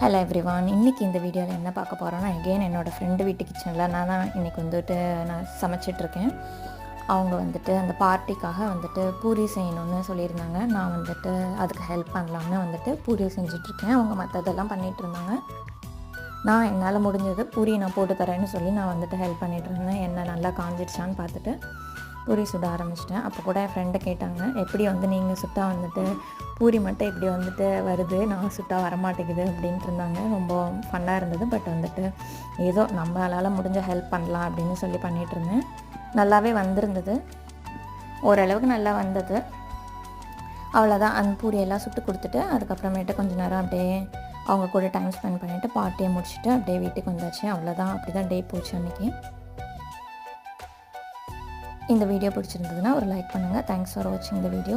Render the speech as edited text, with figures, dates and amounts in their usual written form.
Hello everyone. இன்றைக்கி இந்த வீடியோவில் என்ன பார்க்க போகிறோன்னா, எகெயின் என்னோடய ஃப்ரெண்டு வீட்டு கிச்சனில் நான் தான் இன்றைக்கி வந்துட்டு நான் சமைச்சிட்ருக்கேன். அவங்க வந்துட்டு அந்த பார்ட்டிக்காக வந்துட்டு பூரி செய்யணும்னு சொல்லியிருந்தாங்க. நான் வந்துட்டு அதுக்கு ஹெல்ப் பண்ணலாம்னு வந்துட்டு பூரி செஞ்சிட்ருக்கேன். அவங்க மற்றதெல்லாம் பண்ணிகிட்டு இருந்தாங்க. நான் என்னால் முடிஞ்சது பூரி நான் போட்டு தரேன்னு சொல்லி நான் வந்துட்டு ஹெல்ப் பண்ணிகிட்டு இருந்தேன். எண்ணெய் நல்லா காஞ்சிடுச்சான்னு பார்த்துட்டு பூரி சுட ஆரம்பிச்சிட்டேன். அப்போ கூட என் ஃப்ரெண்டை கேட்டாங்க, எப்படி வந்து நீங்கள் சுட்டா வந்துட்டு பூரி மட்டும் இப்படி வந்துட்டு வருது, நான் சுட்டா வரமாட்டேங்குது அப்படின்ட்டு இருந்தாங்க. ரொம்ப ஃபன்னாக இருந்தது. பட் வந்துட்டு ஏதோ நம்மளால் முடிஞ்ச ஹெல்ப் பண்ணலாம் அப்படின்னு சொல்லி பண்ணிகிட்ருந்தேன். நல்லாவே வந்திருந்தது, ஓரளவுக்கு நல்லா வந்தது. அவ்வளோதான், அந்த பூரியெல்லாம் சுட்டு கொடுத்துட்டு அதுக்கப்புறமேட்டு கொஞ்சம் நேரம் அப்படியே அவங்க கூட டைம் ஸ்பெண்ட் பண்ணிவிட்டு பார்ட்டியை முடிச்சுட்டு அப்படியே வீட்டுக்கு வந்தாச்சு. அவ்வளோதான், அப்படி தான் டே போச்சு அன்றைக்கி. இந்த வீடியோ பிடிச்சிருந்ததுன்னா ஒரு லைக் பண்ணுங்கள். தேங்க்ஸ் ஃபார் வாட்சிங் த வீடியோ.